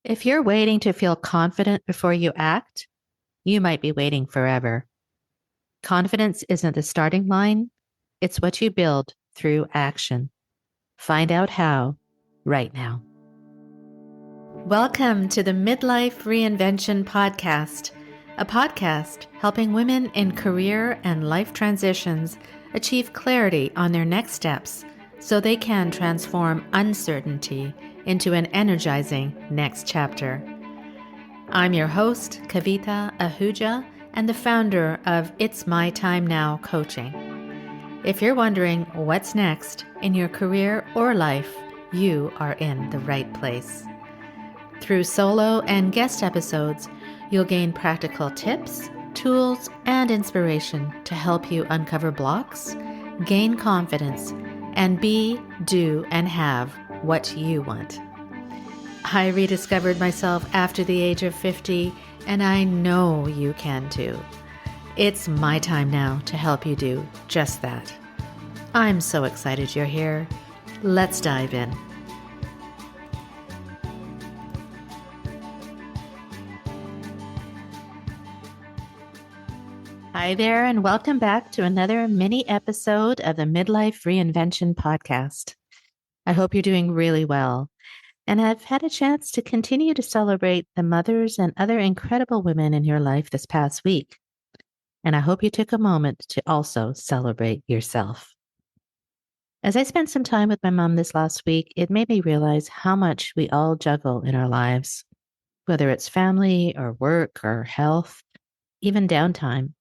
If you're waiting to feel confident before you act, you might be waiting forever. Confidence isn't the starting line, it's what you build through action. Find out how right now. Welcome to the Midlife Reinvention Podcast, a podcast helping women in career and life transitions achieve clarity on their next steps so they can transform uncertainty into an energizing next chapter. I'm your host, Kavita Ahuja, and the founder of It's My Time Now Coaching. If you're wondering what's next in your career or life, you are in the right place. Through solo and guest episodes, you'll gain practical tips, tools, and inspiration to help you uncover blocks, gain confidence, and be, do, and have what you want. I rediscovered myself after the age of 50, and I know you can too. It's my time now to help you do just that. I'm so excited you're here. Let's dive in. Hi there, and welcome back to another mini episode of the Midlife Reinvention Podcast. I hope you're doing really well. And I've had a chance to continue to celebrate the mothers and other incredible women in your life this past week. And I hope you took a moment to also celebrate yourself. As I spent some time with my mom this last week, it made me realize how much we all juggle in our lives, whether it's family or work or health, even downtime.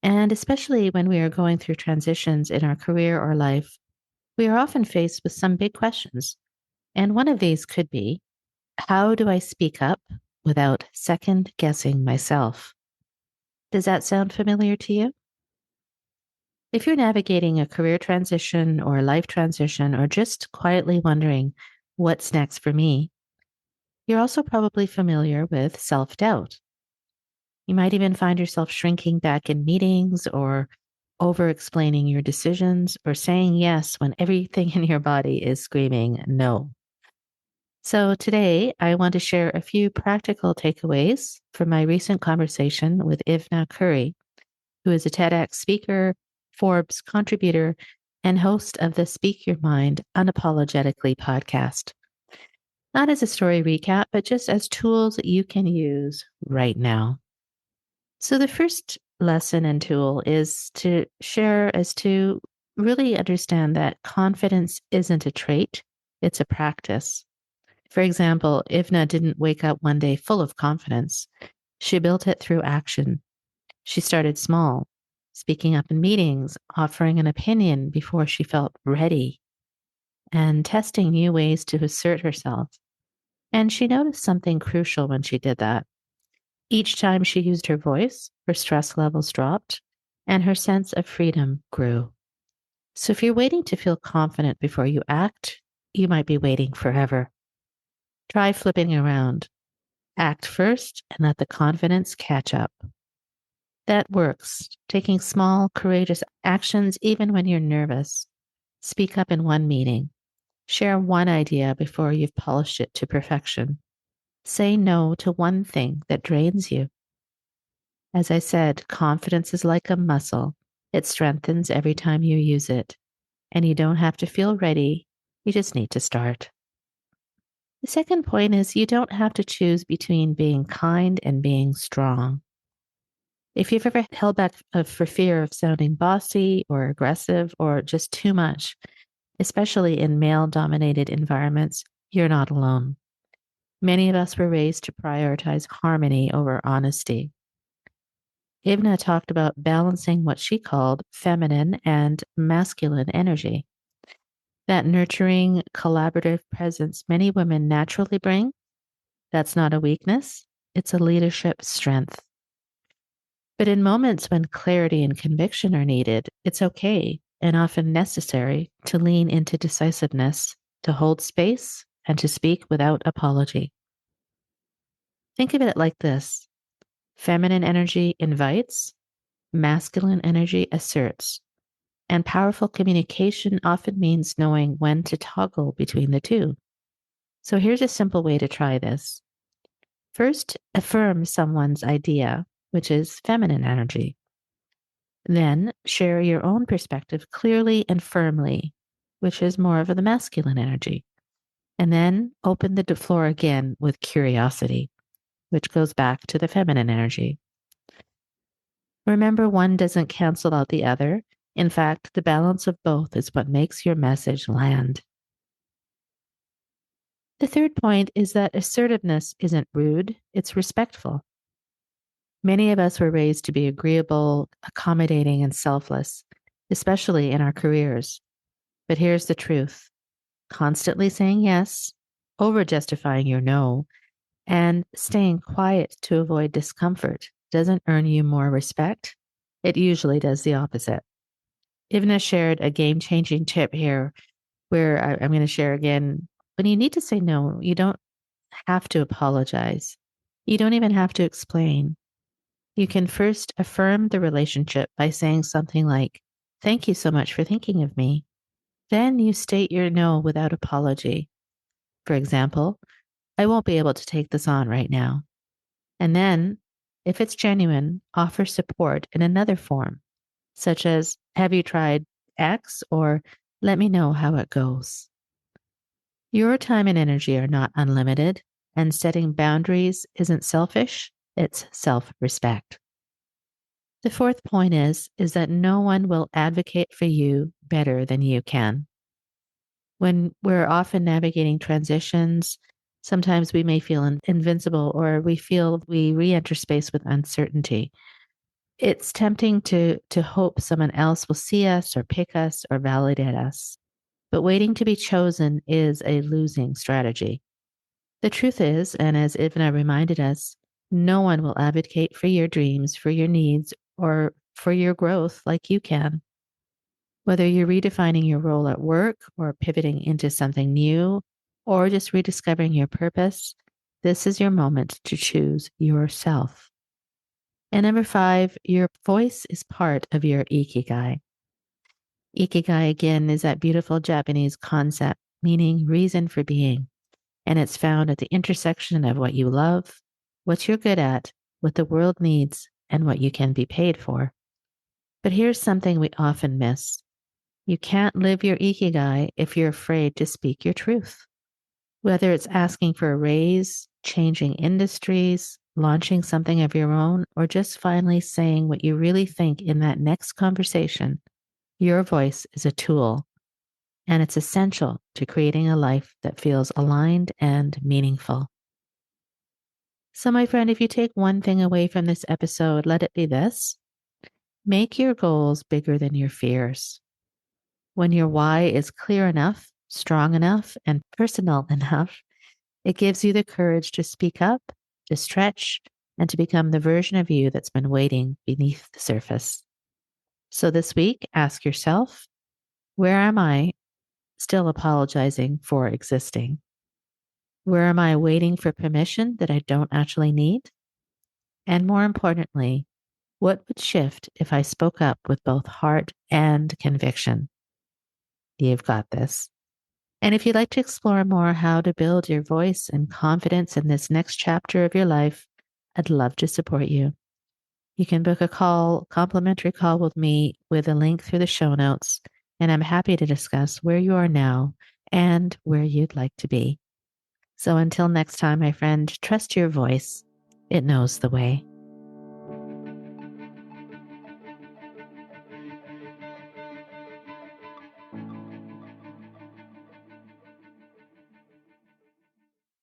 And especially when we are going through transitions in our career or life, we are often faced with some big questions. And one of these could be, how do I speak up without second guessing myself? Does that sound familiar to you? If you're navigating a career transition or a life transition, or just quietly wondering, what's next for me? You're also probably familiar with self-doubt. You might even find yourself shrinking back in meetings or over-explaining your decisions or saying yes when everything in your body is screaming no. So today, I want to share a few practical takeaways from my recent conversation with Ivna Curry, who is a TEDx speaker, Forbes contributor, and host of the Speak Your Mind Unapologetically podcast. Not as a story recap, but just as tools that you can use right now. So the first lesson and tool is to share as to really understand that confidence isn't a trait, it's a practice. For example, Ivna didn't wake up one day full of confidence. She built it through action. She started small, speaking up in meetings, offering an opinion before she felt ready, and testing new ways to assert herself. And she noticed something crucial when she did that. Each time she used her voice, her stress levels dropped, and her sense of freedom grew. So if you're waiting to feel confident before you act, you might be waiting forever. Try flipping around. Act first and let the confidence catch up. That works. Taking small, courageous actions even when you're nervous. Speak up in one meeting. Share one idea before you've polished it to perfection. Say no to one thing that drains you. As I said, confidence is like a muscle. It strengthens every time you use it. And you don't have to feel ready. You just need to start. The second point is you don't have to choose between being kind and being strong. If you've ever held back for fear of sounding bossy or aggressive or just too much, especially in male-dominated environments, you're not alone. Many of us were raised to prioritize harmony over honesty. Ivna talked about balancing what she called feminine and masculine energy. That nurturing, collaborative presence many women naturally bring, that's not a weakness, it's a leadership strength. But in moments when clarity and conviction are needed, it's okay and often necessary to lean into decisiveness, to hold space, and to speak without apology. Think of it like this. Feminine energy invites, masculine energy asserts. And powerful communication often means knowing when to toggle between the two. So here's a simple way to try this. First, affirm someone's idea, which is feminine energy. Then, share your own perspective clearly and firmly, which is more of the masculine energy. And then open the floor again with curiosity, which goes back to the feminine energy. Remember, one doesn't cancel out the other. In fact, the balance of both is what makes your message land. The third point is that assertiveness isn't rude, it's respectful. Many of us were raised to be agreeable, accommodating, and selfless, especially in our careers. But here's the truth: constantly saying yes, over justifying your no, and staying quiet to avoid discomfort doesn't earn you more respect. It usually does the opposite. Ivna shared a game changing tip here where I'm going to share again. When you need to say no, you don't have to apologize. You don't even have to explain. You can first affirm the relationship by saying something like, "Thank you so much for thinking of me." Then you state your no without apology. For example, "I won't be able to take this on right now." And then, if it's genuine, offer support in another form, such as, "Have you tried X?" or "Let me know how it goes." Your time and energy are not unlimited, and setting boundaries isn't selfish, it's self-respect. The fourth point is that no one will advocate for you better than you can. When we're often navigating transitions, sometimes we may feel invincible or we feel we re-enter space with uncertainty. It's tempting to hope someone else will see us or pick us or validate us. But waiting to be chosen is a losing strategy. The truth is, and as Ivna reminded us, no one will advocate for your dreams, for your needs, or for your growth like you can. Whether you're redefining your role at work or pivoting into something new or just rediscovering your purpose, this is your moment to choose yourself. And number 5, your voice is part of your Ikigai. Ikigai, again, is that beautiful Japanese concept meaning reason for being. And it's found at the intersection of what you love, what you're good at, what the world needs, and what you can be paid for. But here's something we often miss: you can't live your Ikigai if you're afraid to speak your truth. Whether it's asking for a raise, changing industries, launching something of your own, or just finally saying what you really think in that next conversation, your voice is a tool, and it's essential to creating a life that feels aligned and meaningful. So, my friend, if you take one thing away from this episode, let it be this: make your goals bigger than your fears. When your why is clear enough, strong enough, and personal enough, it gives you the courage to speak up, to stretch, and to become the version of you that's been waiting beneath the surface. So this week, ask yourself, where am I still apologizing for existing? Where am I waiting for permission that I don't actually need? And more importantly, what would shift if I spoke up with both heart and conviction? You've got this. And if you'd like to explore more how to build your voice and confidence in this next chapter of your life, I'd love to support you. You can book a complimentary call with me with a link through the show notes, and I'm happy to discuss where you are now and where you'd like to be. So until next time, my friend, trust your voice. It knows the way.